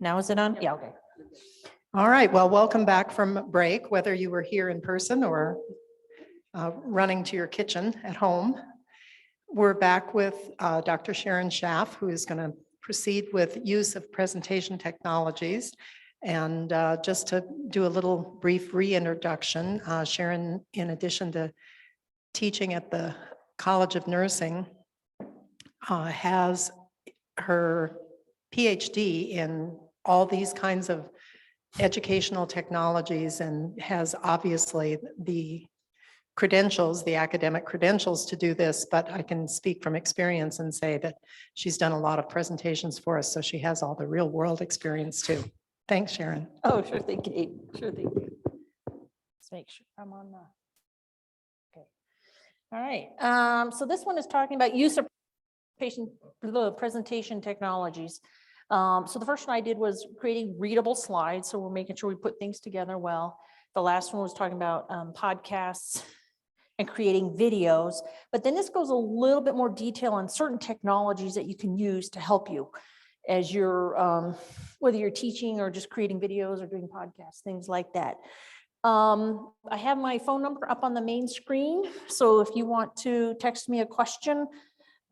Now is it on? Yeah, okay. All right, well, welcome back from break, whether you were here in person or running to your kitchen at home. We're back with Dr. Sharon Schaaf, who is going to proceed with use of presentation technologies. And just to do a little brief reintroduction, Sharon, in addition to teaching at the College of Nursing, has her PhD in all these kinds of educational technologies and has obviously the credentials, the academic credentials to do this, but I can speak from experience and say that she's done a lot of presentations for us, so she has all the real world experience too. Thanks, Sharon. Oh, sure thing, Kate. Sure thing. Let's make sure I'm on the. Okay. All right. So this one is talking about use of presentation technologies. So the first one I did was creating readable slides. So we're making sure we put things together well. The last one was talking about podcasts and creating videos. But then this goes a little bit more detail on certain technologies that you can use to help you as you're, whether you're teaching or just creating videos or doing podcasts, things like that. I have my phone number up on the main screen. So if you want to text me a question,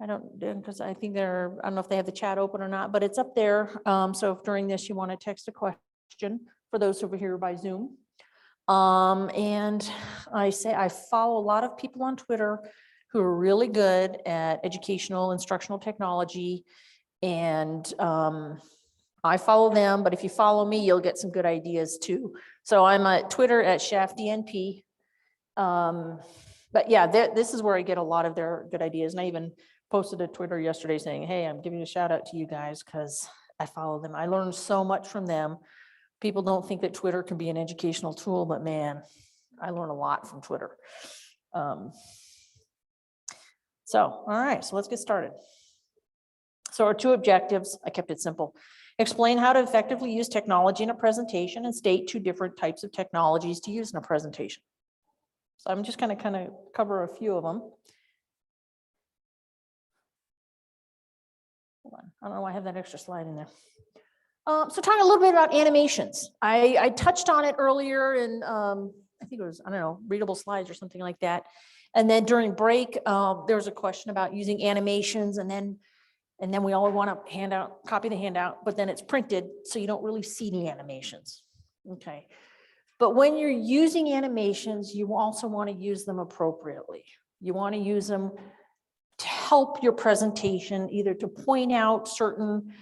I don't, because I think I don't know if they have the chat open or not, but it's up there. So if during this you want to text a question for those over here by Zoom. And I follow a lot of people on Twitter who are really good at educational, instructional technology. And I follow them, but if you follow me, you'll get some good ideas too. So I'm at Twitter at SchaafDNP. But yeah, this is where I get a lot of their good ideas. And I even posted a Twitter yesterday saying, hey, I'm giving a shout out to you guys because I follow them. I learned so much from them. People don't think that Twitter can be an educational tool, but man, I learn a lot from Twitter. All right, so let's get started. So our two objectives, I kept it simple. Explain how to effectively use technology in a presentation and state two different types of technologies to use in a presentation. So I'm just going to kind of cover a few of them. Hold on. I don't know why I have that extra slide in there. So talking a little bit about animations. I touched on it earlier in, I think it was, I don't know, readable slides or something like that. And then during break, there was a question about using animations, and then we all want to copy the handout, but then it's printed, so you don't really see the animations. Okay. But when you're using animations, you also want to use them appropriately. You want to use them to help your presentation, either to point out certain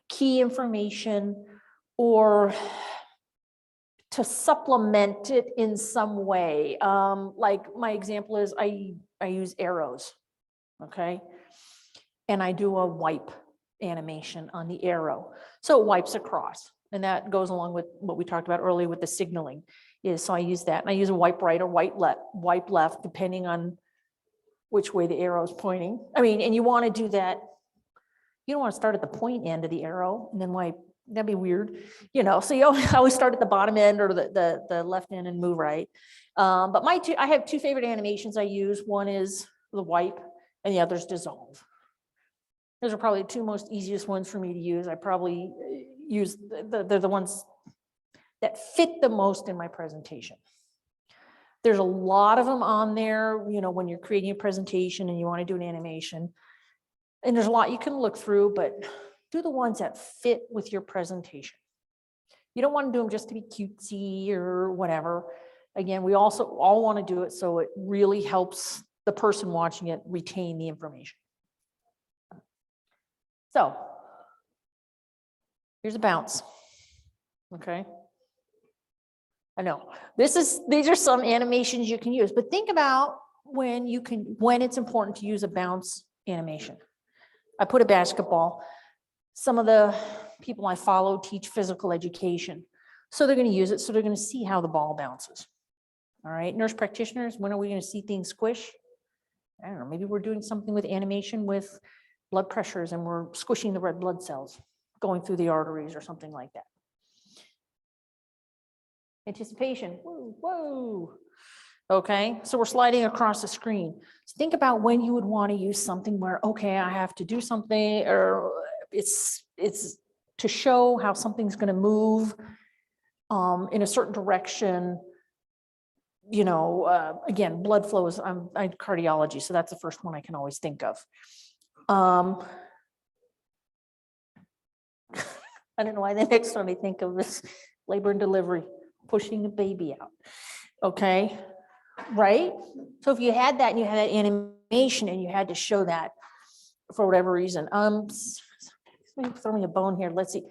key information or to supplement it in some way. Like my example is I use arrows, okay? And I do a wipe animation on the arrow. So it wipes across. And that goes along with what we talked about earlier with the signaling. So I use that. And I use a wipe right or wipe left, depending on which way the arrow is pointing. I mean, and you want to do that. You don't want to start at the point end of the arrow and then wipe. That'd be weird, so you always start at the bottom end or the left end and move right. But I have two favorite animations I use. One is the wipe and the other is dissolve. Those are probably the two most easiest ones for me to use. I probably use, they're the ones that fit the most in my presentation. There's a lot of them on there, when you're creating a presentation and you want to do an animation. And there's a lot you can look through, but do the ones that fit with your presentation. You don't want to do them just to be cutesy or whatever. Again, we also all want to do it so it really helps the person watching it retain the information. So here's a bounce. Okay. I know these are some animations you can use, but think about when it's important to use a bounce animation. I put a basketball. Some of the people I follow teach physical education. So they're going to use it. So they're going to see how the ball bounces. All right. Nurse practitioners, when are we going to see things squish? I don't know. Maybe we're doing something with animation with blood pressures and we're squishing the red blood cells going through the arteries or something like that. Anticipation. Whoa, whoa. Okay, so we're sliding across the screen. So think about when you would want to use something where, okay, I have to do something, or it's to show how something's going to move in a certain direction. You know, again, blood flows. I'm cardiology, so that's the first one I can always think of. I don't know why the next one I think of is labor and delivery, pushing a baby out. Okay, right? So if you had that and you had that animation and you had to show that for whatever reason, throw me a bone here. Let's see.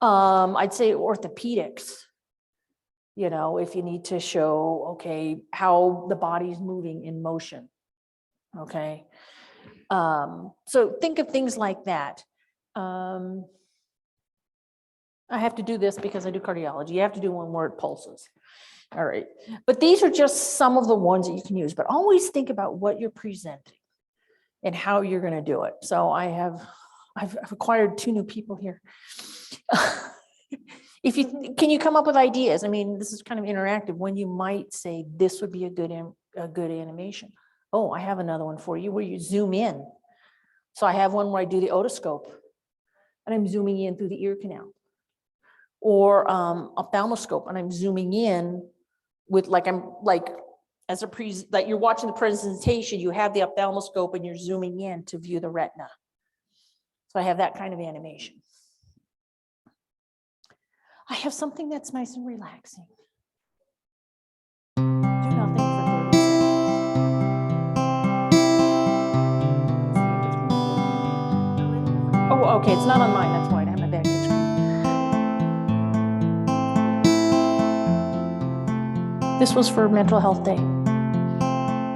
I'd say orthopedics. You know, if you need to show, okay, how the body's moving in motion. Okay. So think of things like that. I have to do this because I do cardiology. You have to do one where it pulses. All right. But these are just some of the ones that you can use, but always think about what you're presenting and how you're going to do it. So I've acquired 2 new people here. Can you come up with ideas? I mean, this is kind of interactive when you might say this would be a good animation. Oh, I have another one for you where you zoom in. So I have one where I do the otoscope and I'm zooming in through the ear canal, or ophthalmoscope, and I'm zooming in with like as a like you're watching the presentation, you have the ophthalmoscope and you're zooming in to view the retina. So I have that kind of animation. I have something that's nice and relaxing. Do nothing for 30 seconds. Oh, okay, it's not on mine, that's why I have my back to screen. This was for Mental Health Day.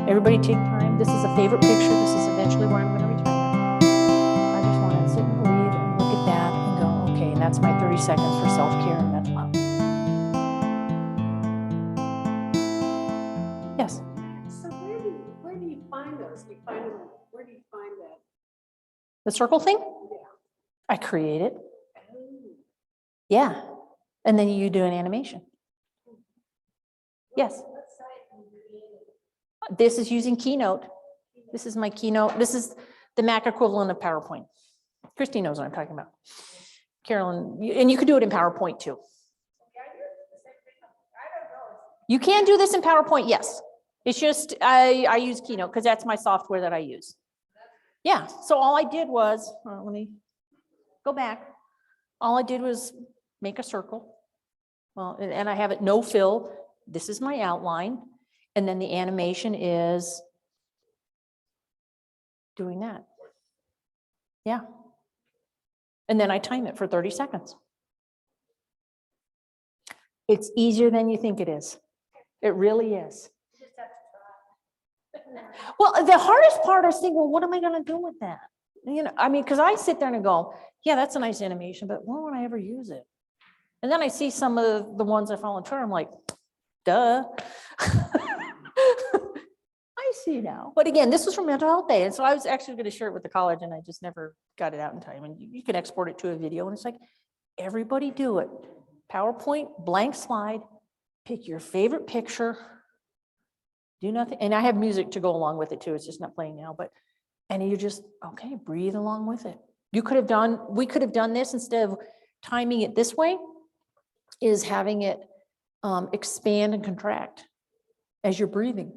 Everybody take time. This is a favorite picture. This is eventually where I'm going to retire. I just want to sit and breathe and look at that and go, okay, and that's my 30 seconds for self-care and mental health. Yes. So where do you find those? Do you find them? Where do you find that? The circle thing? Yeah. I create it. Yeah. And then you do an animation. Yes. This is using Keynote. This is my Keynote. This is the Mac equivalent of PowerPoint. Christine knows what I'm talking about. Carolyn, and you could do it in PowerPoint too. You can do this in PowerPoint, yes. It's just, I use Keynote because that's my software that I use. Yeah, so all I did was, let me go back. All I did was make a circle. Well, and I have it no fill. This is my outline. And then the animation is doing that. Yeah. And then I time it for 30 seconds. It's easier than you think it is. It really is. Well, the hardest part is thinking, well, what am I going to do with that? You know, I mean, because I sit there and go, yeah, that's a nice animation, but when would I ever use it? And then I see some of the ones I volunteer, I'm like, duh. I see now. But again, this was from Mental Health Day. And so I was actually going to share it with the college and I just never got it out in time. And you can export it to a video and it's like, everybody do it. PowerPoint, blank slide, pick your favorite picture, do nothing. And I have music to go along with it too. It's just not playing now, but, and you just, okay, breathe along with it. We could have done this instead of timing it this way, is having it expand and contract as you're breathing.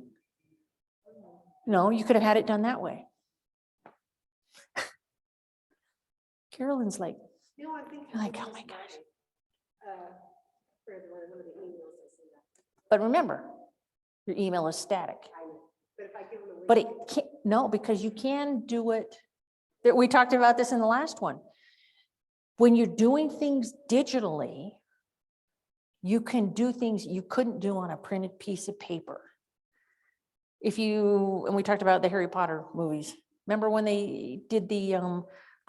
No, you could have had it done that way. Carolyn's like, No, I think like, oh my gosh. For one of the emails I sent out. But remember, your email is static. But if I give them a But it can't, no, because you can do it. We talked about this in the last one. When you're doing things digitally, you can do things you couldn't do on a printed piece of paper. And we talked about the Harry Potter movies. Remember when they did the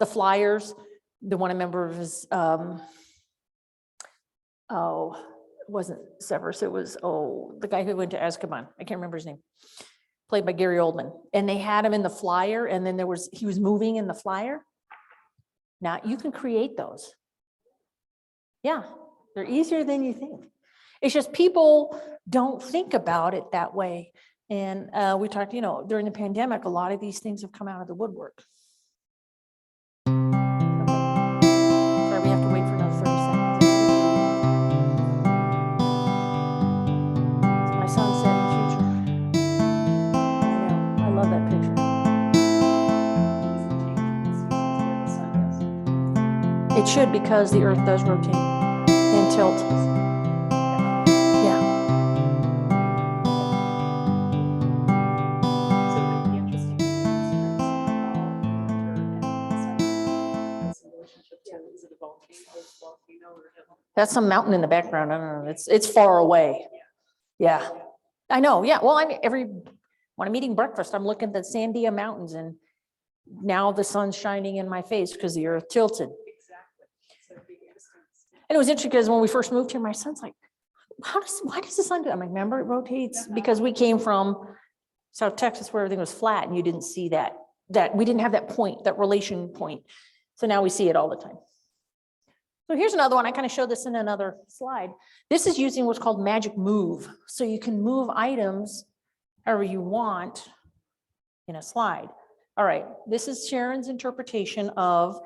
flyers? The one I remember was, it wasn't Severus, it was, the guy who went to Azkaban. I can't remember his name. Played by Gary Oldman. And they had him in the flyer, and then he was moving in the flyer. Now you can create those. Yeah, they're easier than you think. It's just people don't think about it that way. And we talked, during the pandemic, a lot of these things have come out of the woodwork. Okay. Sorry, we have to that picture. It should, because the Earth does rotate and tilt. Yeah. So it might be interesting to describe fall, winter, and what's the relationship to, is it a volcano or? That's some mountain in the background. I don't know. It's far away. Yeah. I know. Yeah. Well, I mean, when I'm eating breakfast, I'm looking at the Sandia Mountains, and now the sun's shining in my face because the Earth tilted. Exactly. So it'd be interesting. And it was interesting because when we first moved here, my son's like, why does the sun do that? I'm like, remember, it rotates because we came from South Texas where everything was flat and you didn't see that we didn't have that point, that relation point. So now we see it all the time. So here's another one. I kind of showed this in another slide. This is using what's called magic move. So you can move items however you want in a slide. All right, this is Sharon's interpretation of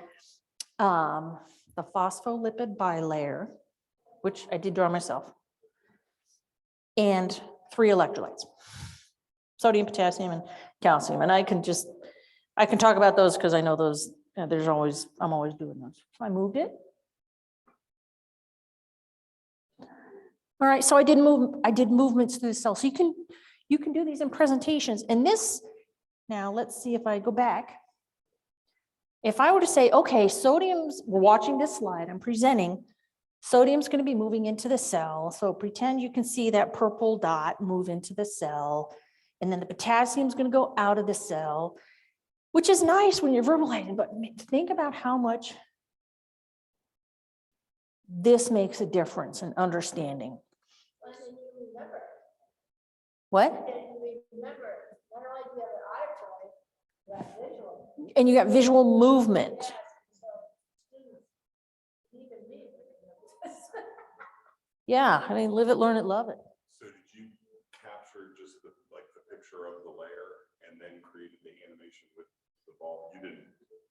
the phospholipid bilayer, which I did draw myself, and 3 electrolytes, sodium, potassium, and calcium. And I can talk about those because I know those, I'm always doing those. So I moved it. All right, so I did movements through the cell. So you can do these in presentations. And this, now let's see if I go back. If I were to say, okay, we're watching this slide, I'm presenting, sodium's going to be moving into the cell. So pretend you can see that purple dot move into the cell. And then the potassium's going to go out of the cell, which is nice when you're verbalizing, but think about how much this makes a difference in understanding. What? And you got visual movement. Yeah, I mean, live it, learn it, love it. So did you capture just the picture of the layer and then created the animation with the ball? You didn't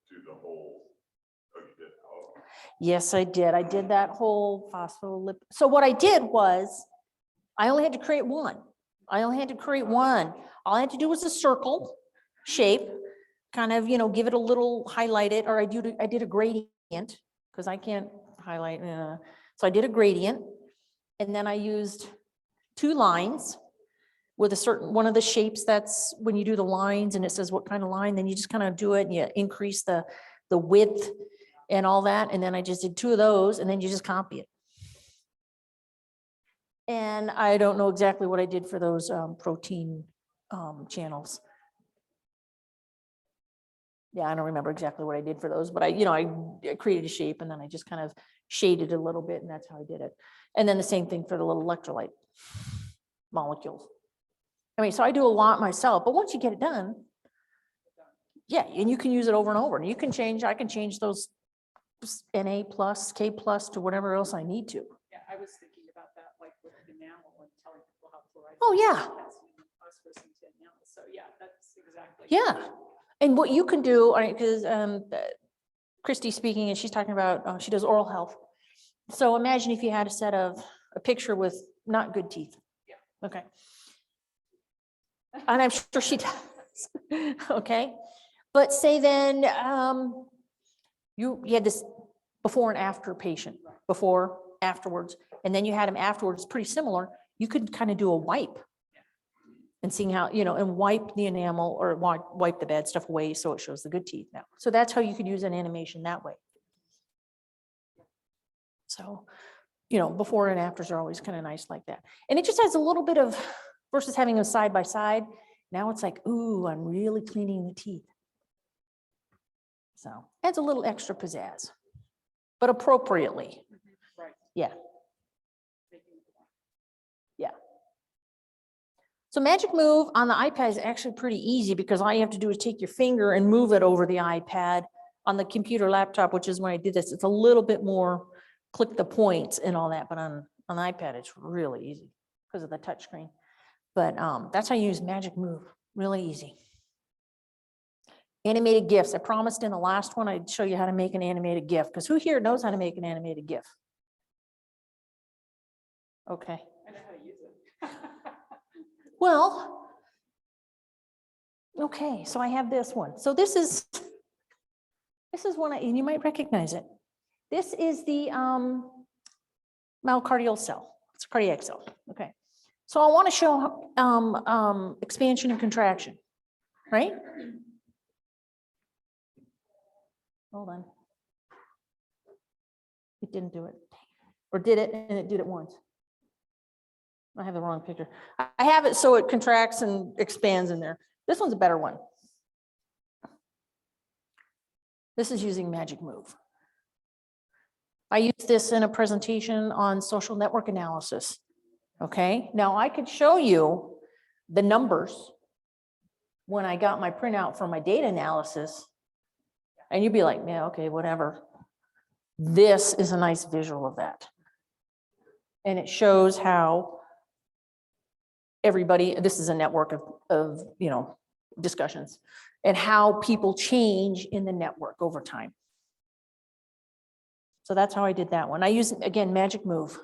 do the whole, oh, you did? Oh. Yes, I did. I did that whole phospholipid. So what I did was, I only had to create one. All I had to do was a circle shape, kind of, give it a little, highlight it, or I did a gradient because I can't highlight. So I did a gradient, and then I used 2 lines with a certain, one of the shapes that's when you do the lines and it says what kind of line, then you just kind of do it and you increase the width and all that. And then I just did 2 of those, and then you just copy it. And I don't know exactly what I did for those protein channels. Yeah, I don't remember exactly what I did for those, but I created a shape and then I just kind of shaded a little bit, and that's how I did it. And then the same thing for the little electrolyte molecules. I mean, so I do a lot myself, but once you get it done, yeah, and you can use it over and over, and I can change those Na plus, K plus to whatever else I need to. Yeah, I was thinking about that, like with enamel and telling people how fluoride. Oh, yeah. Phosphorus into enamel. So yeah, that's exactly. Yeah. And what you can do, because Christy's speaking and she's talking about, she does oral health. So imagine if you had a picture with not good teeth. Yeah. Okay. And I'm sure she does. Okay. But say then you had this before and after patient, before, afterwards, and then you had him afterwards, pretty similar. You could kind of do a wipe and seeing how, and wipe the enamel or wipe the bad stuff away so it shows the good teeth now. So that's how you could use an animation that way. So, before and afters are always kind of nice like that. And it just has a little bit of, versus having them side by side, now it's like, ooh, I'm really cleaning the teeth. So adds a little extra pizzazz, but appropriately. Right. Yeah. Yeah. So Magic Move on the iPad is actually pretty easy because all you have to do is take your finger and move it over the iPad. On the computer laptop, which is when I did this, it's a little bit more click the points and all that, but on the iPad, it's really easy because of the touch screen. But that's how you use Magic Move, really easy. Animated GIFs. I promised in the last one I'd show you how to make an animated GIF, because who here knows how to make an animated GIF? Okay. I know how to use it. Well, Okay, so I have this one. So this is one, and you might recognize it. This is the myocardial cell. It's a cardiac cell. Okay. So I want to show expansion and contraction, right? Hold on. It didn't do it. Or did it, and it did it once. I have the wrong picture. I have it so it contracts and expands in there. This one's a better one. This is using Magic Move. I used this in a presentation on social network analysis. Okay, now I could show you the numbers when I got my printout for my data analysis, and you'd be like, yeah, okay, whatever. This is a nice visual of that. And it shows how everybody, this is a network of discussions, and how people change in the network over time. So that's how I did that one. I use, again, Magic Move.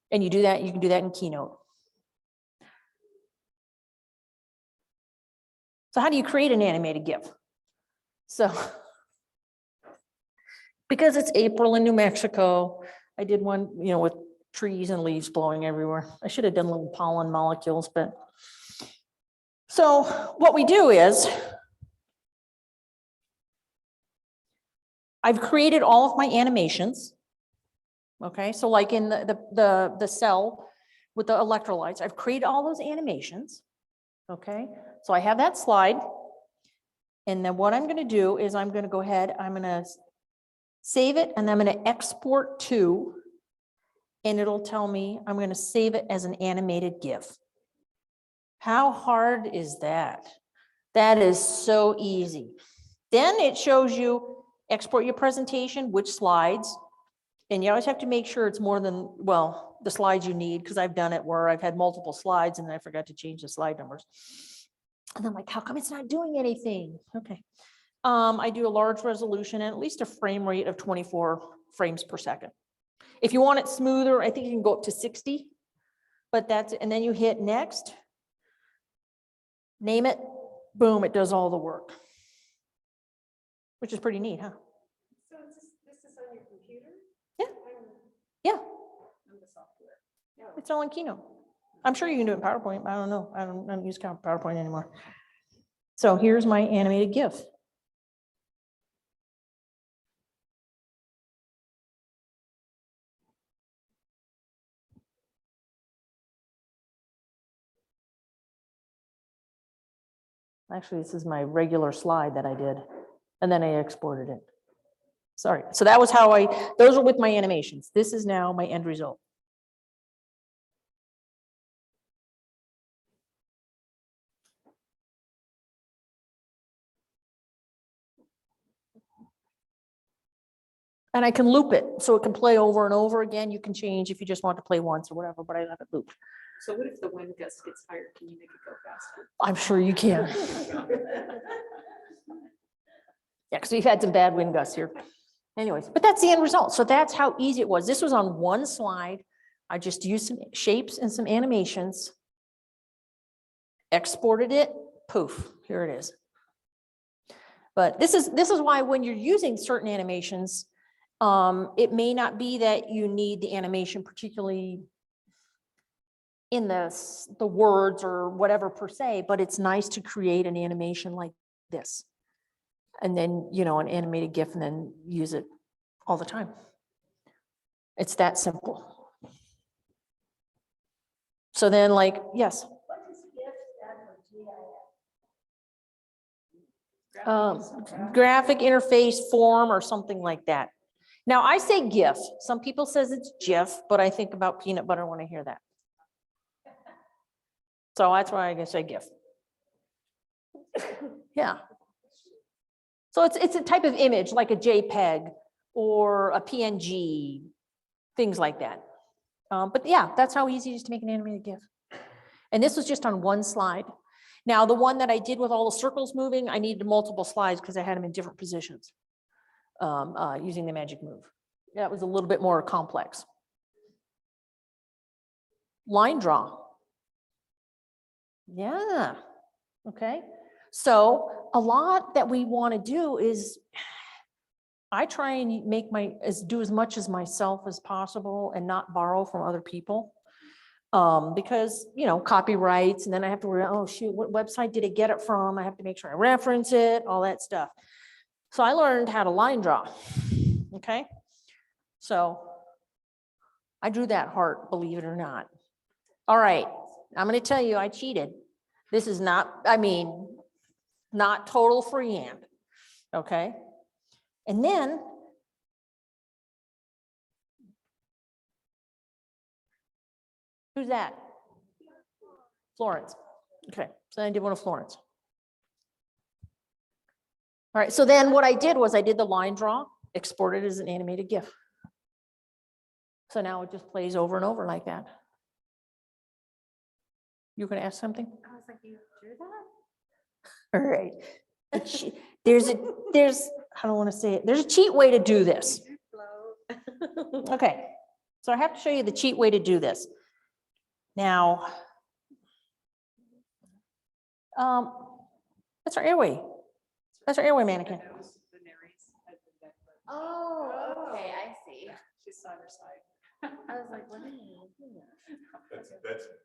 And you do that, you can do that in Keynote. So how do you create an animated GIF? So, because it's April in New Mexico, I did one, with trees and leaves blowing everywhere. I should have done little pollen molecules, but. So what we do is, I've created all of my animations. Okay, so like in the cell with the electrolytes, I've created all those animations. Okay, so I have that slide. And then what I'm going to do is I'm going to go ahead, I'm going to save it, and I'm going to export to, and it'll tell me I'm going to save it as an animated GIF. How hard is that? That is so easy. Then it shows you export your presentation, which slides. And you always have to make sure it's more than, well, the slides you need, because I've done it where I've had multiple slides and I forgot to change the slide numbers. And I'm like, how come it's not doing anything? Okay. I do a large resolution and at least a frame rate of 24 frames per second. If you want it smoother, I think you can go up to 60, but that's, and then you hit next, name it, boom, it does all the work, which is pretty neat, huh? So this is on your computer? Yeah. Yeah, On the software. No. it's all in Keynote. I'm sure you can do it in PowerPoint, but I don't know. I don't use PowerPoint anymore. So here's my animated GIF. Actually, this is my regular slide that I did, and then I exported it. Sorry. So that was how those are with my animations. This is now my end result. And I can loop it, so it can play over and over again. You can change if you just want to play once or whatever, but I have it looped. So what if the wind gust gets higher? Can you make it go faster? I'm sure you can. Yeah, because we've had some bad wind gusts here. Anyways, but that's the end result. So that's how easy it was. This was on one slide. I just used some shapes and some animations, exported it, poof, here it is. But this is why when you're using certain animations, it may not be that you need the animation particularly in the words or whatever per se, but it's nice to create an animation like this. And then, an animated GIF, and then use it all the time. It's that simple. So then, like, yes. Graphic interface form or something like that. Now I say GIF. Some people says it's GIF, but I think about peanut butter when I hear that. So that's why I can say GIF. Yeah. So it's a type of image like a JPEG or a PNG, things like that. But yeah, that's how easy it is to make an animated GIF. And this was just on one slide. Now, the one that I did with all the circles moving, I needed multiple slides because I had them in different positions using the Magic Move. That was a little bit more complex. Line draw. Yeah, okay. So a lot that we want to do is I try and make do as much as myself as possible and not borrow from other people. Because, copyrights, and then I have to worry, oh shoot, what website did it get it from? I have to make sure I reference it, all that stuff. So I learned how to line draw. Okay. So I drew that heart, believe it or not. All right. I'm going to tell you, I cheated. This is not total freehand. Okay. And then who's that? Florence. Okay. So I did one of Florence. All right. So then what I did was I did the line draw, exported as an animated GIF. So now it just plays over and over like that. You going to ask something? I was like, you drew that? All right. There's, I don't want to say it. There's a cheat way to do this. Okay. So I have to show you the cheat way to do this. Now, that's our airway. That's our airway mannequin. Oh, okay, I see. She's side or side. I was like, what are you doing? That's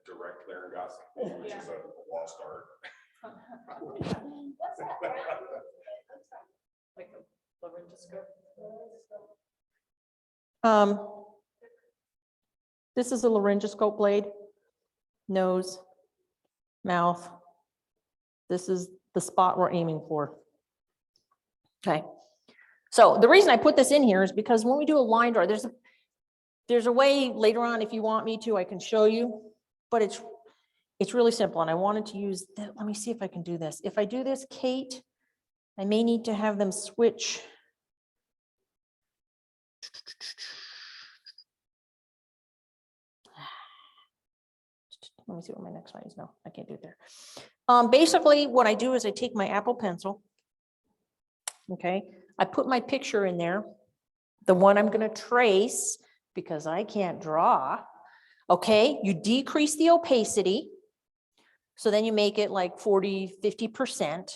direct laryngoscopy, which is a lost art. Like a laryngoscope. This is a laryngoscope blade, nose, mouth. This is the spot we're aiming for. Okay. So the reason I put this in here is because when we do a line draw, there's a way later on, if you want me to, I can show you, but it's really simple. And I wanted to use, let me see if I can do this. If I do this, Kate, I may need to have them switch. Let me see what my next slide is. No, I can't do it there. Basically, what I do is I take my Apple Pencil. Okay, I put my picture in there, the one I'm going to trace because I can't draw. Okay, you decrease the opacity. So then you make it like 40, 50%.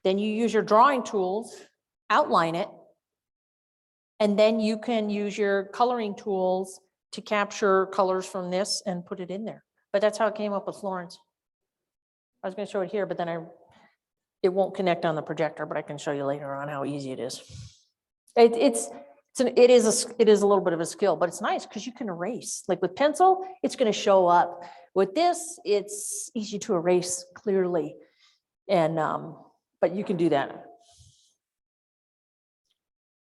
Then you use your drawing tools, outline it. And then you can use your coloring tools to capture colors from this and put it in there. But that's how it came up with Florence. I was going to show it here, but then it won't connect on the projector, but I can show you later on how easy it is. It is a little bit of a skill, but it's nice because you can erase. Like with pencil, it's going to show up. With this, it's easy to erase clearly, and but you can do that.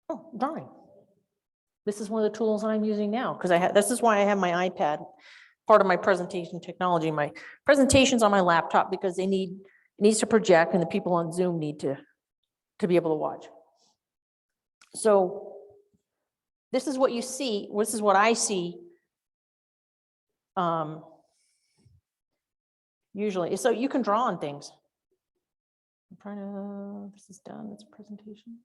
Oh, drawing. This is one of the tools that I'm using now because this is why I have my iPad. Part of my presentation technology, my presentation's on my laptop because it needs to project and the people on Zoom need to be able to watch. So this is what you see. This is what I see. Usually, so you can draw on things. I'm trying to, this is done, it's a presentation.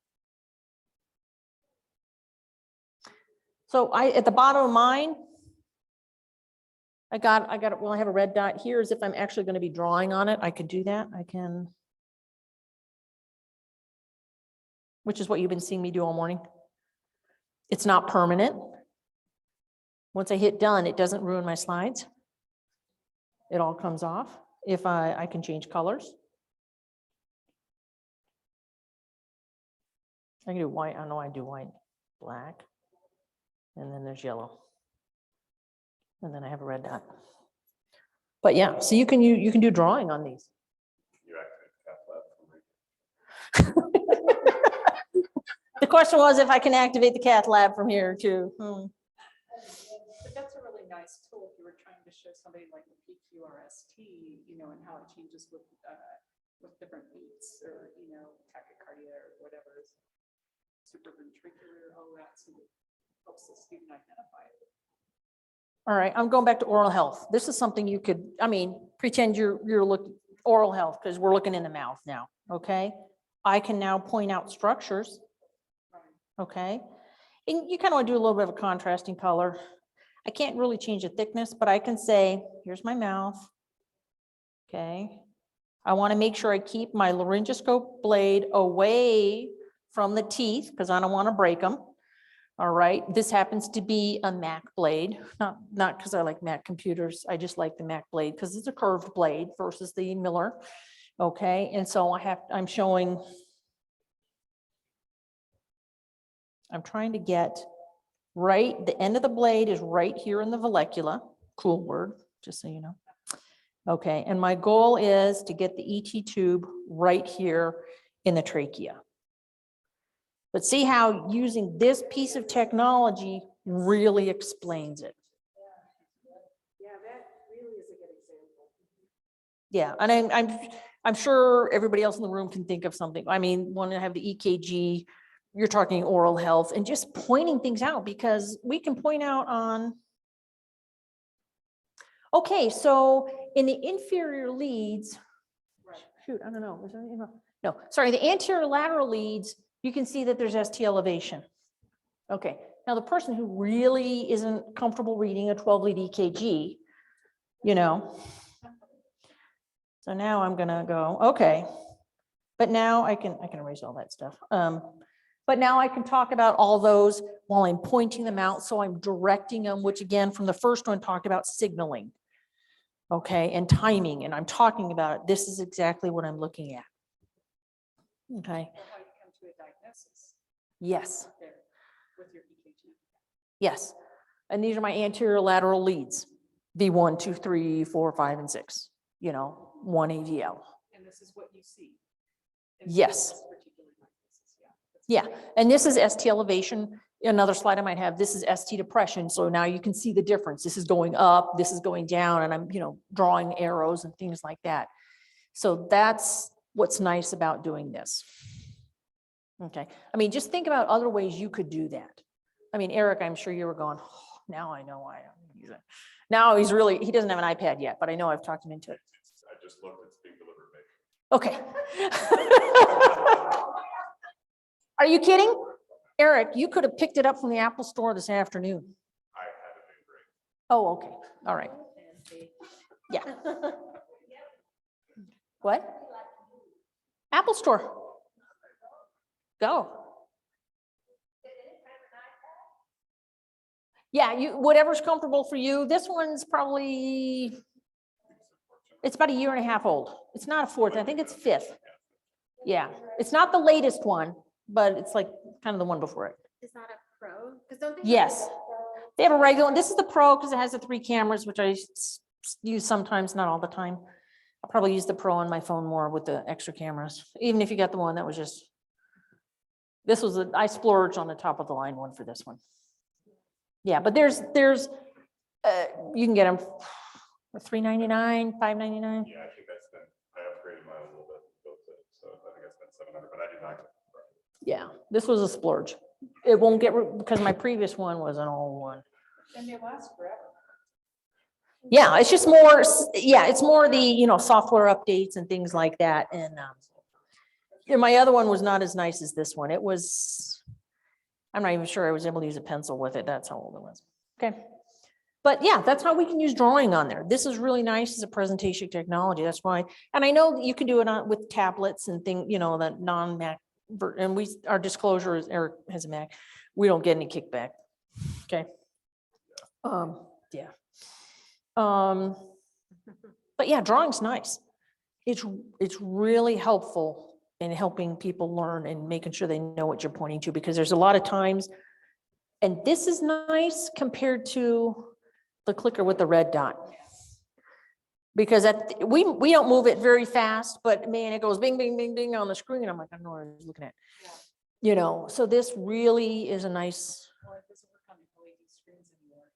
So at the bottom of mine, I got it. Well, I have a red dot here as if I'm actually going to be drawing on it. I could do that. I can, which is what you've been seeing me do all morning. It's not permanent. Once I hit done, it doesn't ruin my slides. It all comes off. If I can change colors. I can do white. I know I do white, black, and then there's yellow. And then I have a red dot. But yeah, so you can do drawing on these. You activate the cath lab for me. The question was if I can activate the cath lab from here too. But that's a really nice tool if you were trying to show somebody like the PQRST, and how it changes with different beats or, tachycardia or whatever is supraventricular, all that, so it helps the student identify it. All right, I'm going back to oral health. This is something you could, pretend you're looking oral health because we're looking in the mouth now, okay? I can now point out structures, okay? And you kind of want to do a little bit of a contrasting color. I can't really change the thickness, but I can say, here's my mouth, okay? I want to make sure I keep my laryngoscope blade away from the teeth because I don't want to break them. All right, this happens to be a Mac blade, not because I like Mac computers. I just like the Mac blade because it's a curved blade versus the Miller. Okay, and so I'm trying to get right, the end of the blade is right here in the vallecula. Cool word, just so you know. Okay, and my goal is to get the ET tube right here in the trachea. But see how using this piece of technology really explains it. Yeah, that really is a good example. Yeah, and I'm sure everybody else in the room can think of something. I mean, when I have the EKG, you're talking oral health and just pointing things out because we can point out on. Okay, so in the inferior leads, shoot, I don't know. Was there any, no, sorry, the anterior lateral leads, you can see that there's ST elevation. Okay, now the person who really isn't comfortable reading a 12-lead EKG, you know. So now I'm gonna go, okay, but now I can erase all that stuff. But now I can talk about all those while I'm pointing them out. So I'm directing them, which again, from the first one talked about signaling. Okay, and timing, and I'm talking about it. This is exactly what I'm looking at. Okay. Or how you come to a diagnosis Yes, there with your EKG. yes. And these are my anterior lateral leads. V1, 2, 3, 4, 5, and 6. You know, 1 AVL. And this is what you see. in Yes. this particular diagnosis, yeah. That's Yeah, and this is ST elevation. Another slide I might have, this is ST depression. So now you can see the difference. This is going up, this is going down, and I'm, you know, drawing arrows and things like that. So that's what's nice about doing this. Okay, I mean, just think about other ways you could do that. I mean, Eric, I'm sure you were going, oh, now I know why I'm using it. Now he doesn't have an iPad yet, but I know I've talked him into it. I just looked, it's being delivered, maybe. Okay. Are you kidding? Eric, you could have picked it up from the Apple store this afternoon. I haven't been great. Oh, okay. All right. Yeah. What? Apple store. Go. Yeah, whatever's comfortable for you. This one's probably, it's about 1.5 years old. It's not a fourth. I think it's fifth. Yeah, it's not the latest one, but it's like kind of the one before it. Is that a pro? Because don't they? Yes. They have a regular one. This is the Pro because it has the 3 cameras, which I use sometimes, not all the time. I'll probably use the Pro on my phone more with the extra cameras. Even if you got the one that was just, I splurged on the top of the line one for this one. Yeah, but there's you can get them for $3.99, $5.99. Yeah, I think I upgraded mine a little bit, built it, so I think I spent $700, but I did not get it. Yeah, this was a splurge. It won't get, because my previous one was an old one. And they last forever. Yeah, it's just more, yeah, it's more the, you know, software updates and things like that. And my other one was not as nice as this one. It was, I'm not even sure I was able to use a pencil with it. That's how old it was. Okay. But yeah, that's how we can use drawing on there. This is really nice as a presentation technology. That's why, and I know you can do it with tablets and things, you know, that non-Mac, and our disclosure is Eric has a Mac. We don't get any kickback. Okay. Yeah. But yeah, drawing's nice. It's really helpful in helping people learn and making sure they know what you're pointing to, because there's a lot of times, and this is nice compared to the clicker with the red dot. Because we don't move it very fast, but man, it goes bing, bing, bing, bing on the screen. I'm like, I don't know what I was looking at. Yeah. You know, so this really is a nice, Or it doesn't work on LED screens anymore.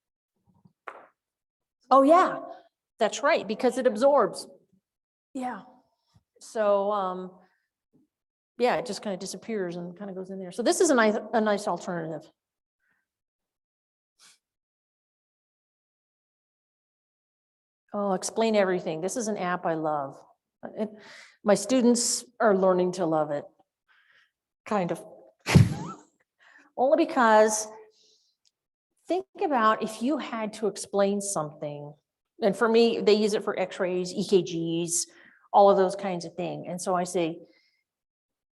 oh yeah, that's right, because it absorbs. Yeah. So, yeah, it just kind of disappears and kind of goes in there. So this is a nice alternative. Oh, explain everything. This is an app I love. My students are learning to love it, kind of. Only because think about if you had to explain something, and for me, they use it for x-rays, EKGs, all of those kinds of things. And so I say,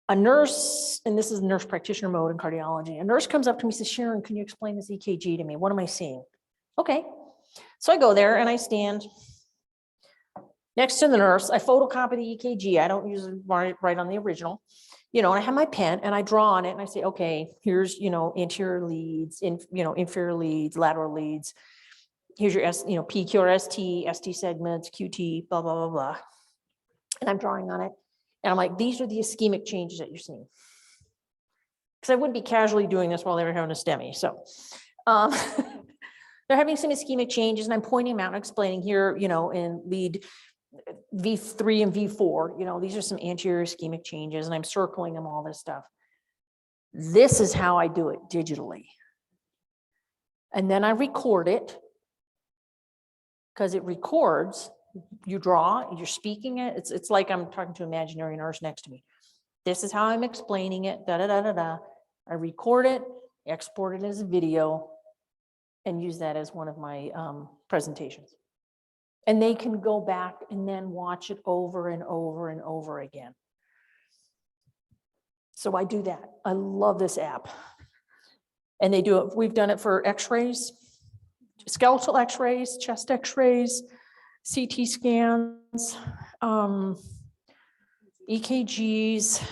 a nurse, and this is nurse practitioner mode in cardiology, a nurse comes up to me and says, Sharon, can you explain this EKG to me? What am I seeing? Okay. So I go there and I stand next to the nurse. I photocopy the EKG. I don't use it right on the original, and I have my pen and I draw on it and I say, okay, here's, anterior leads, inferior leads, lateral leads. Here's your PQRST, ST segments, QT, blah, blah, blah, blah. And I'm drawing on it. And I'm like, these are the ischemic changes that you're seeing. Because I wouldn't be casually doing this while they were having a STEMI. So they're having some ischemic changes and I'm pointing them out and explaining here, in lead V3 and V4, these are some anterior ischemic changes and I'm circling them, all this stuff. This is how I do it digitally. And then I record it because it records. You draw, you're speaking it. It's like I'm talking to an imaginary nurse next to me. This is how I'm explaining it, da, da, da, da, da. I record it, export it as a video, and use that as one of my presentations. And they can go back and then watch it over and over and over again. So I do that. I love this app. And they do it, we've done it for x-rays, skeletal x-rays, chest x-rays, CT scans, EKGs.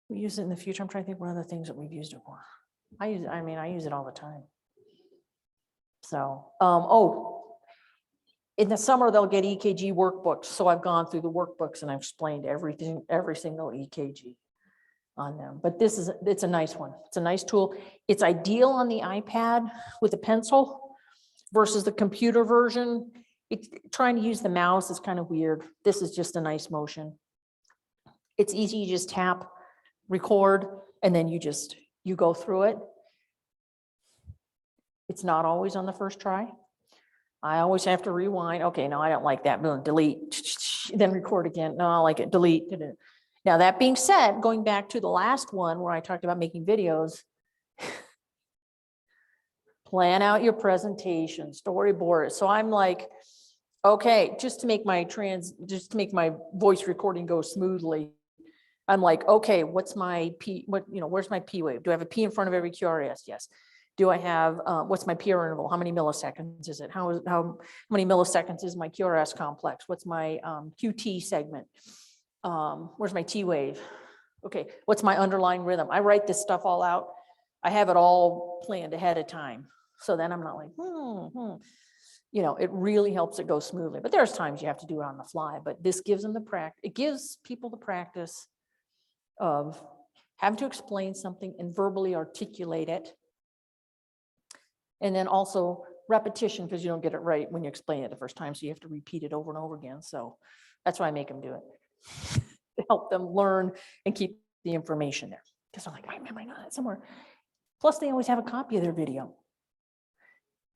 We use it in the future. I'm trying to think what other things that we've used it for. I use it all the time. So, in the summer, they'll get EKG workbooks. So I've gone through the workbooks and I've explained everything, every single EKG on them. But it's a nice one. It's a nice tool. It's ideal on the iPad with a pencil versus the computer version. Trying to use the mouse is kind of weird. This is just a nice motion. It's easy. You just tap, record, and then you go through it. It's not always on the first try. I always have to rewind. Okay, no, I don't like that. Boom, delete, then record again. No, I like it, delete. Now, that being said, going back to the last one where I talked about making videos, plan out your presentation, storyboard it. So I'm like, okay, just to make my voice recording go smoothly, I'm like, okay, where's my P wave? Do I have a P in front of every QRS? Yes. Do I have, what's my PR interval? How many milliseconds is it? How many milliseconds is my QRS complex? What's my QT segment? Where's my T wave? Okay, what's my underlying rhythm? I write this stuff all out. I have it all planned ahead of time. So then I'm not like, it really helps it go smoothly. But there's times you have to do it on the fly, but this gives them it gives people the practice of having to explain something and verbally articulate it. And then also repetition, because you don't get it right when you explain it the first time. So you have to repeat it over and over again. So that's why I make them do it to help them learn and keep the information there. Because I'm like, I remember I know that somewhere. Plus, they always have a copy of their video.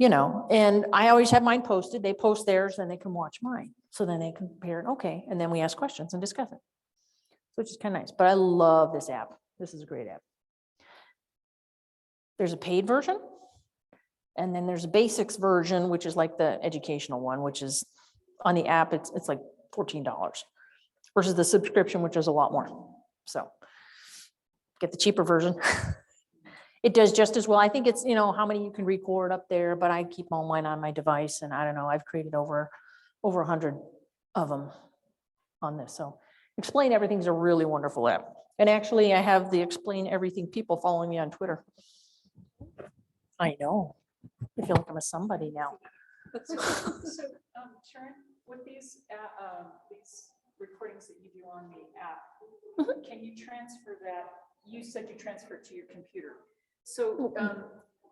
And I always have mine posted. They post theirs, and they can watch mine. So then they compare it. Okay. And then we ask questions and discuss it. Which is kind of nice. But I love this app. This is a great app. There's a paid version. And then there's a basics version, which is like the educational one, which is on the app, it's like $14 versus the subscription, which is a lot more. So get the cheaper version. It does just as well. I think it's, how many you can record up there, but I keep all mine on my device. And I don't know, I've created over 100 of them on this. So Explain Everything is a really wonderful app. And actually I have the Explain Everything people following me on Twitter. I know. I feel like I'm a somebody now. So, Sharon, with these recordings that you do on the app, can you transfer that? You said you transfer it to your computer. So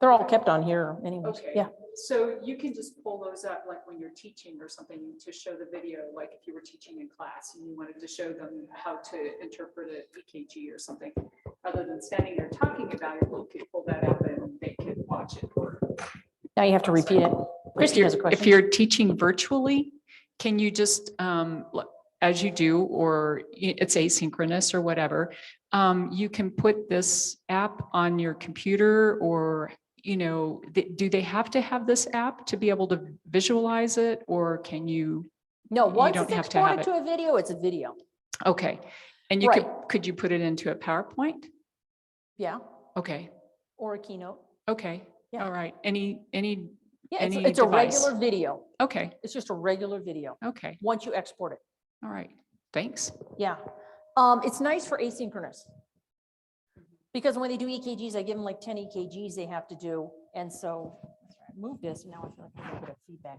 they're all kept on here anyways. okay. Yeah. So you can just pull those up like when you're teaching or something to show the video, like if you were teaching in class and you wanted to show them how to interpret an EKG or something, rather than standing there talking about it, you could pull that up and they could watch it. Or Now you have to repeat it. Christy has a question. If you're teaching virtually, can you just, as you do, or it's asynchronous or whatever, you can put this app on your computer, or, do they have to have this app to be able to visualize it, or can you No, You once don't it's have to have exported to a video, it's a video. Okay. And you could you put it into a PowerPoint? Yeah, Okay, or a Keynote. okay, Yeah. all right. Yeah, Any it's a device. regular video. Okay, It's just a regular video, okay, once you export it. all right. Thanks. Yeah. It's nice for asynchronous. Because when they do EKGs, I give them like 10 EKGs they have to do. And so move this, now I feel like a little bit of feedback.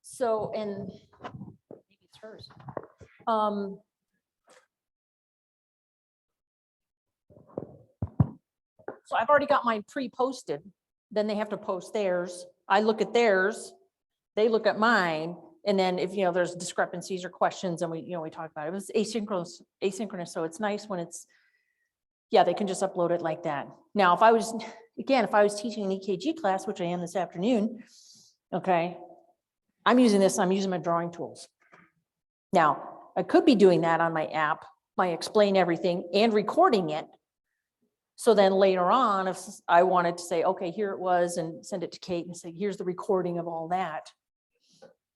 So, and maybe it's hers. So I've already got mine pre-posted, then they have to post theirs. I look at theirs, they look at mine, and then if, there's discrepancies or questions, and we talk about it. It was asynchronous, so it's nice when it's, yeah, they can just upload it like that. Now, if I was teaching an EKG class, which I am this afternoon, okay, I'm using my drawing tools. Now, I could be doing that on my app, by explain everything and recording it. So then later on, if I wanted to say, okay, here it was, and send it to Kate and say, here's the recording of all that,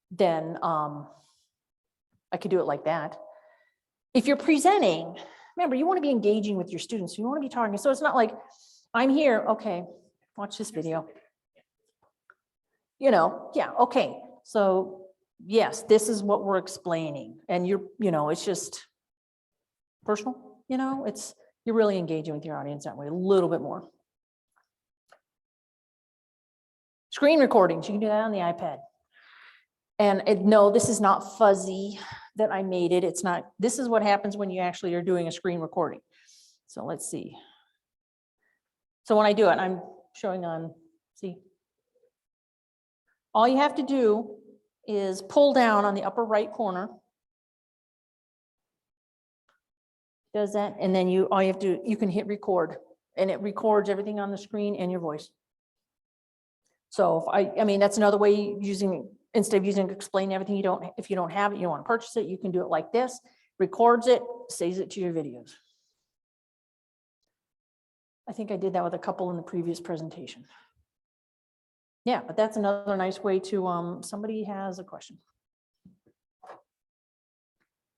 then I could do it like that. If you're presenting, remember, you want to be engaging with your students. You want to be talking. So it's not like, I'm here, okay, watch this video. Yeah, okay. So yes, this is what we're explaining. And it's just personal, you're really engaging with your audience that way a little bit more. Screen recordings, you can do that on the iPad. And no, this is not fuzzy that I made it. It's not, this is what happens when you actually are doing a screen recording. So let's see. So when I do it, I'm showing on, see. All you have to do is pull down on the upper right corner. Does that, and then you can hit record, and it records everything on the screen and your voice. So I mean, that's another way instead of using explain everything, if you don't have it, you don't want to purchase it, you can do it like this, records it, saves it to your videos. I think I did that with a couple in the previous presentation. Yeah, but that's another nice way to, somebody has a question.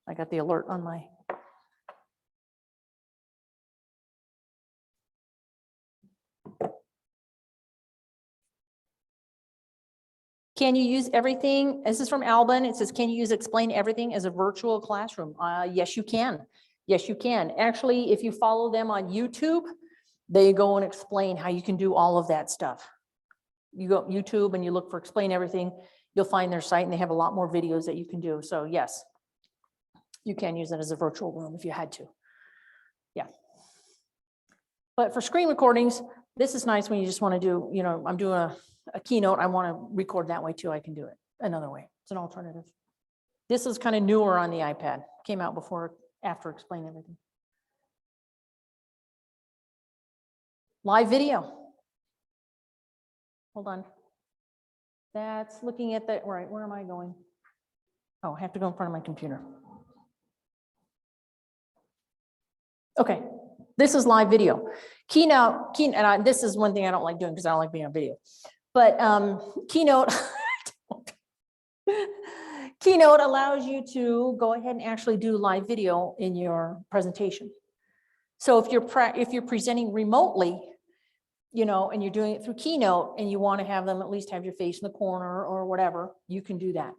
I got the alert on my. Can you use everything? This is from Alban. It says, can you use explain everything as a virtual classroom? Yes, you can. Yes, you can. Actually, if you follow them on YouTube, they go and explain how you can do all of that stuff. You go YouTube and you look for explain everything, you'll find their site, and they have a lot more videos that you can do. So yes, you can use it as a virtual room if you had to. Yeah. But for screen recordings, this is nice when you just want to do, I'm doing a keynote, I want to record that way too, I can do it another way. It's an alternative. This is kind of newer on the iPad, came out after explain everything. Live video. Hold on. That's looking at the, right, where am I going? Oh, I have to go in front of my computer. Okay, this is live video. Keynote, and this is one thing I don't like doing because I don't like being on video. But Keynote, Keynote allows you to go ahead and actually do live video in your presentation. So if you're presenting remotely, and you're doing it through Keynote, and you want to have them at least have your face in the corner or whatever, you can do that.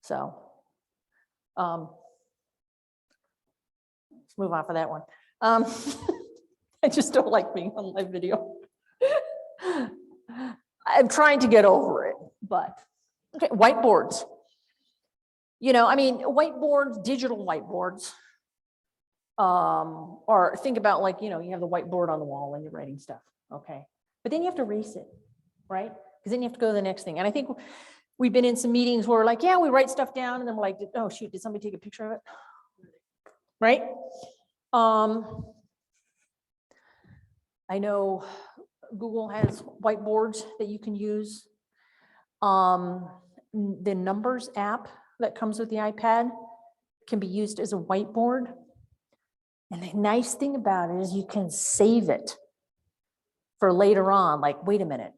So let's move off of that one. I just don't like being on live video. I'm trying to get over it, but okay, whiteboards. I mean, whiteboards, digital whiteboards. Or think about like, you have the whiteboard on the wall when you're writing stuff, okay? But then you have to erase it, right? Because then you have to go to the next thing. And I think we've been in some meetings where like, yeah, we write stuff down and then we're like, oh shoot, did somebody take a picture of it? Right? I know Google has whiteboards that you can use. The Numbers app that comes with the iPad can be used as a whiteboard. And the nice thing about it is you can save it for later on, like, wait a minute,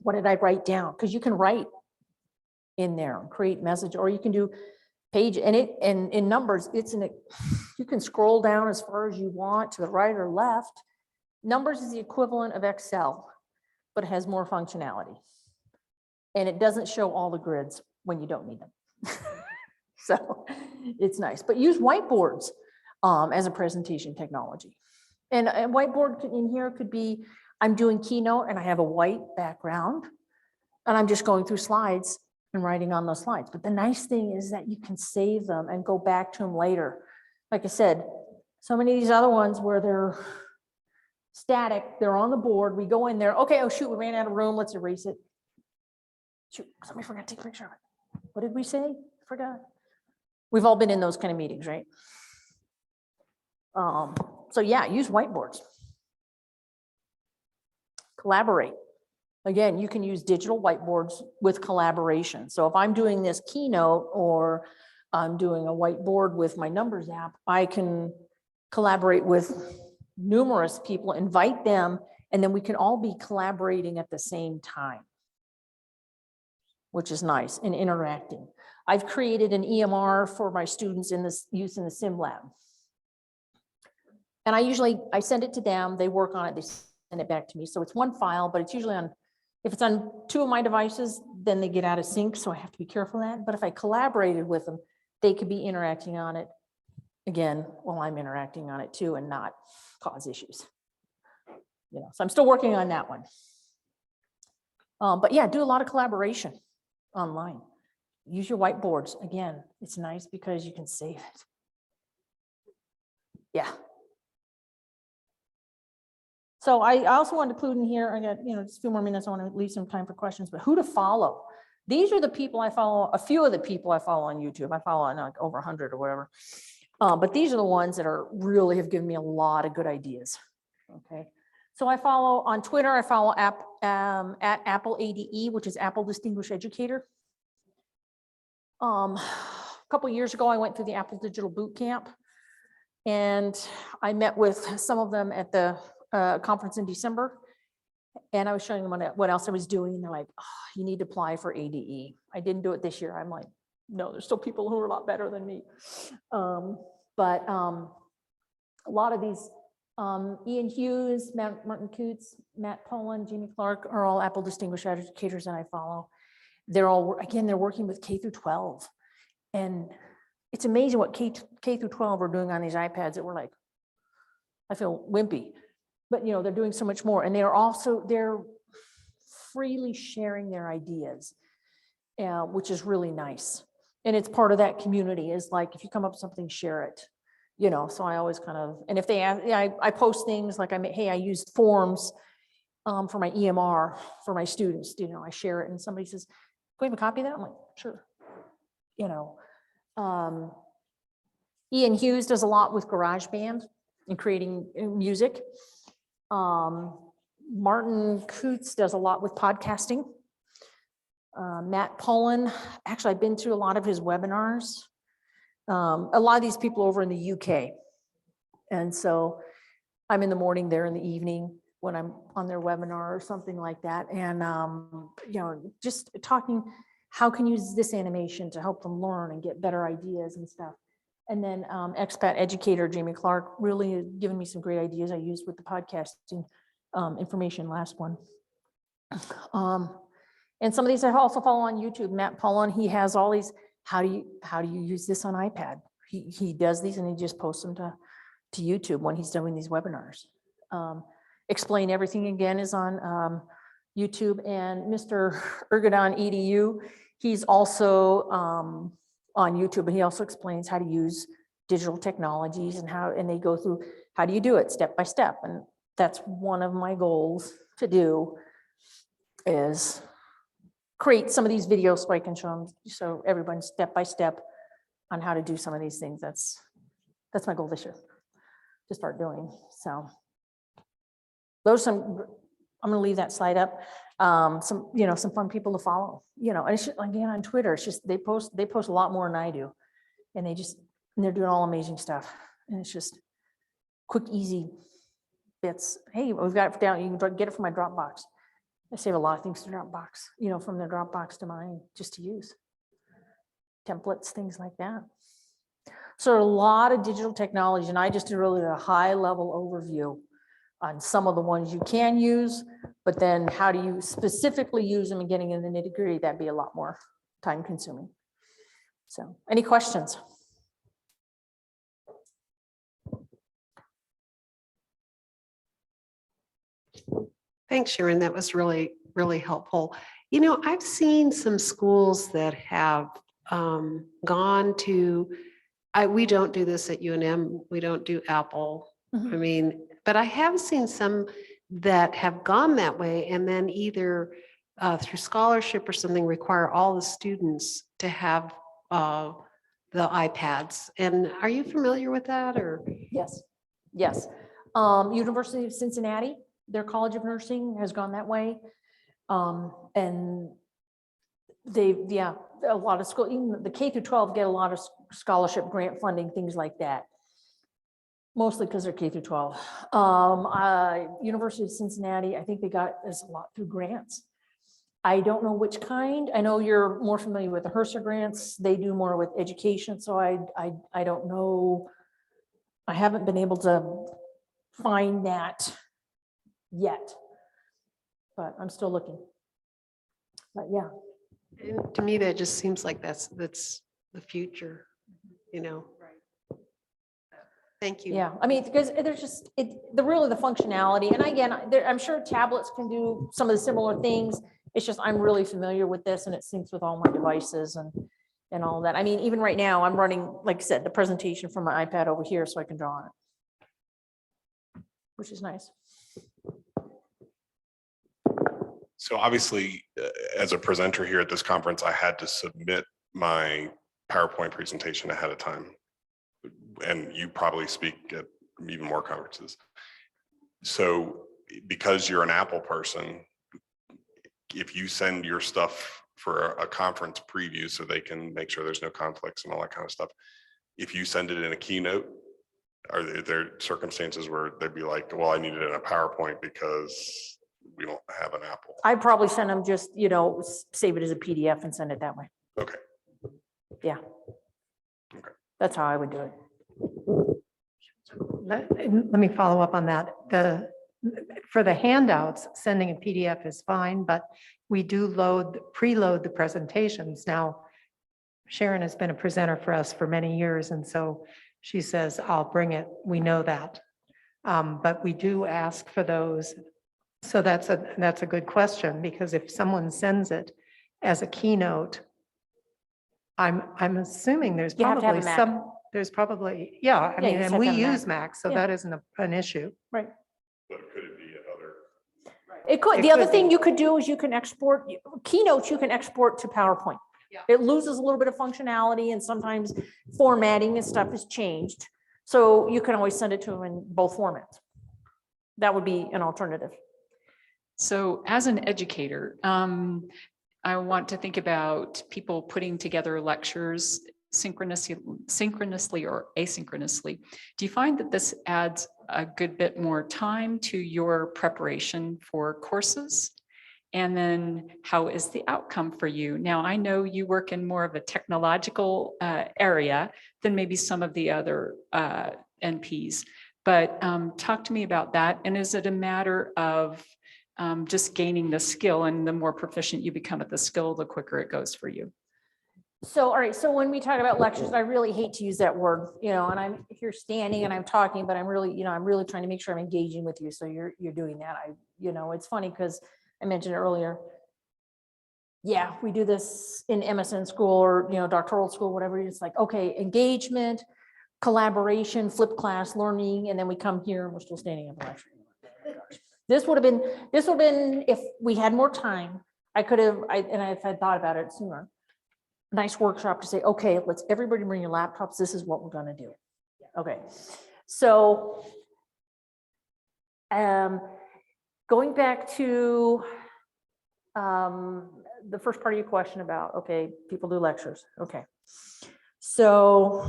What did I write down? Because you can write in there and create message, or you can do page, and in numbers, you can scroll down as far as you want to the right or left. Numbers is the equivalent of Excel, but it has more functionality. And it doesn't show all the grids when you don't need them. So it's nice, but use whiteboards as a presentation technology. And a whiteboard in here could be, I'm doing Keynote and I have a white background and I'm just going through slides and writing on those slides. But the nice thing is that you can save them and go back to them later. Like I said, so many of these other ones where they're static, they're on the board, we go in there, okay, oh shoot, we ran out of room, let's erase it. Shoot, somebody forgot to take a picture of it. What did we say? Forgot. We've all been in those kind of meetings, right? So yeah, use whiteboards. Collaborate. Again, you can use digital whiteboards with collaboration. So if I'm doing this Keynote or I'm doing a whiteboard with my Numbers app, I can collaborate with numerous people, invite them, and then we can all be collaborating at the same time, which is nice, and interacting. I've created an EMR for my students in this use in the sim lab. And I send it to them, they work on it, they send it back to me. So it's one file, but it's usually on, if it's on 2 of my devices, then they get out of sync. So I have to be careful of that. But if I collaborated with them, they could be interacting on it again, while I'm interacting on it too, and not cause issues. So I'm still working on that one. But yeah, do a lot of collaboration online. Use your whiteboards. Again, it's nice because you can save it. Yeah. So I also wanted to include in here, I got, just a few more minutes. I want to leave some time for questions, but who to follow. These are the people I follow, a few of the people I follow on YouTube. I follow on like over 100 or whatever. But these are the ones that are really have given me a lot of good ideas. Okay. So I follow on Twitter, I follow at Apple ADE, which is Apple Distinguished Educator. A couple of years ago, I went through the Apple Digital Boot Camp, and I met with some of them at the conference in December, and I was showing them what else I was doing, and they're like, oh, you need to apply for ADE. I didn't do it this year. I'm like, no, there's still people who are a lot better than me. But a lot of these, Ian Hughes, Martin Coots, Matt Poland, Jamie Clark are all Apple Distinguished Educators that I follow. They're all, again, they're working with K through 12. And it's amazing what K through 12 are doing on these iPads that we're like, I feel wimpy. But they're doing so much more. And they're freely sharing their ideas, which is really nice. And it's part of that community is like, if you come up with something, share it. So I always kind of, and if they ask, I post things like I used forms for my EMR for my students, I share it and somebody says, can we have a copy of that? I'm like, sure. Ian Hughes does a lot with GarageBand and creating music. Martin Coots does a lot with podcasting. Matt Poland, actually, I've been through a lot of his webinars. A lot of these people over in the UK. And so I'm in the morning, they're in the evening when I'm on their webinar or something like that. And, just talking, how can you use this animation to help them learn and get better ideas and stuff. And then expat educator, Jamie Clark, really has given me some great ideas I used with the podcasting information last one. And some of these I also follow on YouTube. Matt Poland, he has all these, how do you use this on iPad? He does these and he just posts them to YouTube when he's doing these webinars. Explain Everything again is on YouTube, and Mr. Ergodon EDU, he's also on YouTube, and he also explains how to use digital technologies and they go through, how do you do it step by step? And that's one of my goals to do, is create some of these videos so I can show them, so everyone step by step on how to do some of these things. That's my goal this year to start doing. So those are some, I'm going to leave that slide up. Some fun people to follow, and it's just, again, on Twitter, it's just, they post a lot more than I do, and they're doing all amazing stuff. And it's just quick, easy bits. Hey, we've got it down. You can get it from my Dropbox. I save a lot of things to Dropbox, you know, from the Dropbox to mine, just to use. Templates, things like that. So a lot of digital technology, and I just did really a high level overview on some of the ones you can use, but then how do you specifically use them and getting in the nitty gritty, that'd be a lot more time consuming. So, any questions? Thanks, Sharon. That was really, really helpful. You know, I've seen some schools that have gone to, we don't do this at UNM. We don't do Apple. Mhm. I mean, but I have seen some that have gone that way and then either through scholarship or something require all the students to have the iPads. And are you familiar with that or? Yes, yes. University of Cincinnati, their College of Nursing has gone that way. And yeah, a lot of school, even the K through 12 get a lot of scholarship grant funding, things like that. Mostly because they're K through 12. University of Cincinnati, I think they got this a lot through grants. I don't know which kind. I know you're more familiar with the HRSA grants. They do more with education. So I don't know. I haven't been able to find that yet, but I'm still looking. But yeah. And to me, that just seems like that's the future, you know? Right. Thank you. Yeah, I mean, because there's just, really the functionality, and again, I'm sure tablets can do some of the similar things. It's just, I'm really familiar with this and it syncs with all my devices and all that. I mean, even right now, I'm running, like I said, the presentation from my iPad over here so I can draw on it, which is nice. So obviously, as a presenter here at this conference, I had to submit my PowerPoint presentation ahead of time. And you probably speak at even more conferences. So because you're an Apple person, if you send your stuff for a conference preview so they can make sure there's no conflicts and all that kind of stuff, if you send it in a Keynote, are there circumstances where they'd be like, well, I need it in a PowerPoint because we don't have an Apple? I probably send them just, you know, save it as a PDF and send it that way. Okay. Yeah. Okay. That's how I would do it. Let me follow up on that. For the handouts, sending a PDF is fine, but we do preload the presentations. Now, Sharon has been a presenter for us for many years, and so she says, I'll bring it. We know that. But we do ask for those. So that's a good question, because if someone sends it as a Keynote, I'm assuming there's You have to have probably a Mac. yeah, I mean, you just and have we to have a Mac. use Mac, so Yeah. that isn't an issue. Right. But could it be other? It could. It The other could thing be. you could do is you can export Keynotes, you can export to PowerPoint. Yeah. It loses a little bit of functionality and sometimes formatting and stuff is changed. So you can always send it to them in both formats. That would be an alternative. So as an educator, I want to think about people putting together lectures synchronously or asynchronously. Do you find that this adds a good bit more time to your preparation for courses? And then how is the outcome for you? Now, I know you work in more of a technological area than maybe some of the other NPs, but talk to me about that. And is it a matter of just gaining the skill, and the more proficient you become at the skill, the quicker it goes for you? So, all right, so when we talk about lectures, I really hate to use that word, you know, and I'm here standing and I'm talking, but I'm really, you know, I'm really trying to make sure I'm engaging with you. So you're doing that. You know, it's funny because I mentioned earlier, yeah, we do this in MSN school or, you know, doctoral school, whatever. It's like, okay, engagement, collaboration, flip class, learning, and then we come here and we're still standing in the lecture. This would have been, if we had more time, I could have, and if I thought about it sooner, nice workshop to say, okay, let's everybody bring your laptops. This is what we're going to do. Okay. So, going back to the first part of your question about, okay, people do lectures. Okay. So,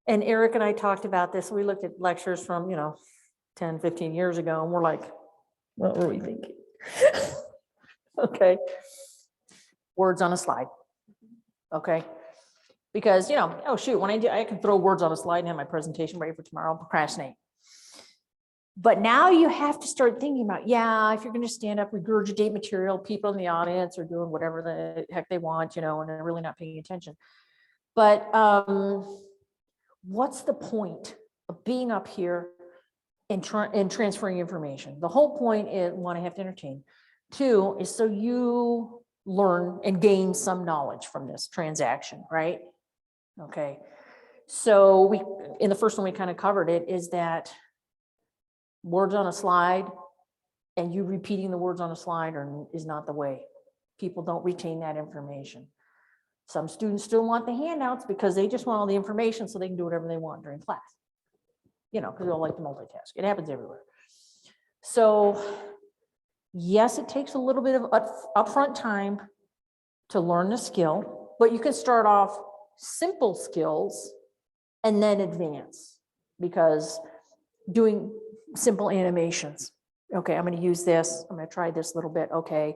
and Eric and I talked about this. We looked at lectures from, you know, 10, 15 years ago, and we're like, what were we thinking? Okay. Words on a slide. Okay. Because, oh shoot, when I can throw words on a slide and have my presentation ready for tomorrow, I'll procrastinate. But now you have to start thinking about, yeah, if you're going to stand up, regurgitate material, people in the audience are doing whatever the heck they want, and they're really not paying attention. But what's the point of being up here and transferring information? The whole point is, one, I have to entertain. Two is so you learn and gain some knowledge from this transaction, right? Okay. So in the first one, we kind of covered it, is that words on a slide and you repeating the words on a slide is not the way. People don't retain that information. Some students still want the handouts because they just want all the information so they can do whatever they want during class. Because they all like to multitask. It happens everywhere. So yes, it takes a little bit of upfront time to learn the skill, but you can start off simple skills and then advance, because doing simple animations. Okay, I'm going to use this. I'm going to try this a little bit. Okay,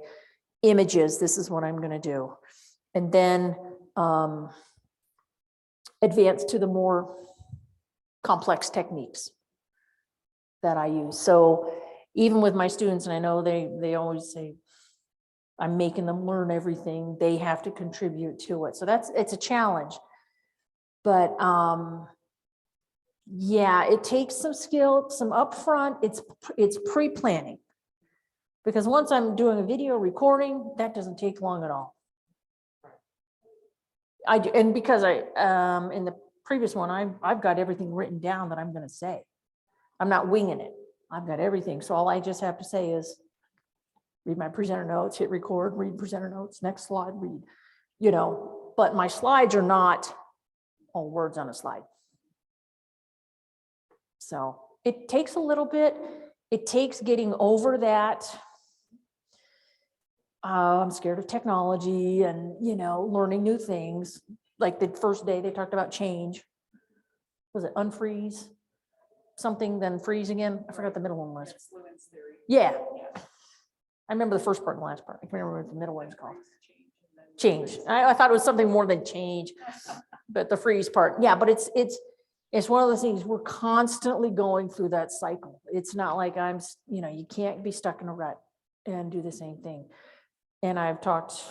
images, this is what I'm going to do. And then advance to the more complex techniques that I use. So even with my students, and I know they always say, I'm making them learn everything, they have to contribute to it. So it's a challenge. But yeah, it takes some skill, some upfront, it's pre-planning. Because once I'm doing a video recording, that doesn't take long at all. And because in the previous one, I've got everything written down that I'm going to say. I'm not winging it. I've got everything. So all I just have to say is read my presenter notes, hit record, read presenter notes, next slide, read, but my slides are not all words on a slide. So it takes a little bit. It takes getting over that. I'm scared of technology and, learning new things. Like the first day they talked about change. Was it unfreeze? Something, then freeze again? I forgot the middle one was. Fluence theory. Yeah. I remember the first part and the last part. I can't remember what the middle one was called. Change. I thought it was something more than change, but the freeze part. Yeah, but it's one of those things, we're constantly going through that cycle. It's not like you can't be stuck in a rut and do the same thing. And I've talked,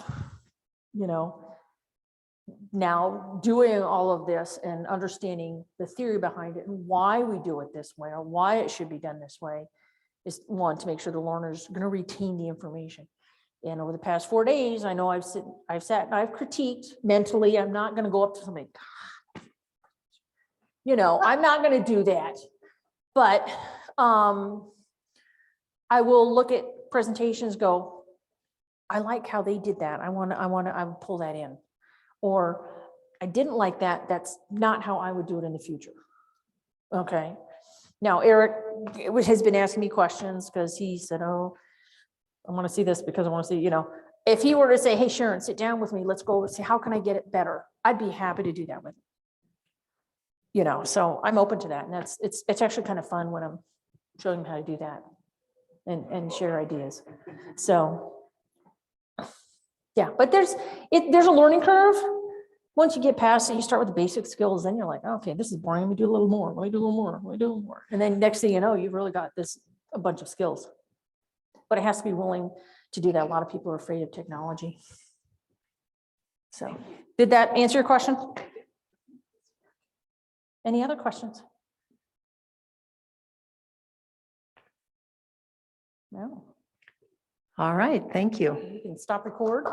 now doing all of this and understanding the theory behind it and why we do it this way or why it should be done this way is, one, to make sure the learner's going to retain the information. And over the past 4 days, I know I've sat and I've critiqued mentally. I'm not going to go up to somebody, I'm not going to do that. But I will look at presentations, go, I like how they did that. I will pull that in. Or I didn't like that. That's not how I would do it in the future. Okay. Now, Eric has been asking me questions because he said, oh, I want to see this because I want to see, if he were to say, hey, Sharon, sit down with me, let's go see how can I get it better? I'd be happy to do that with him. So I'm open to that. And it's actually kind of fun when I'm showing him how to do that and share ideas. So yeah, but there's a learning curve. Once you get past it, you start with the basic skills, then you're like, okay, this is boring. Let me do a little more. Let me do a little more. Let me do a little more. And then next thing you know, you've really got a bunch of skills. But it has to be willing to do that. A lot of people are afraid of technology. So did that answer your question? Any other questions? No. All right, thank you. You can stop record.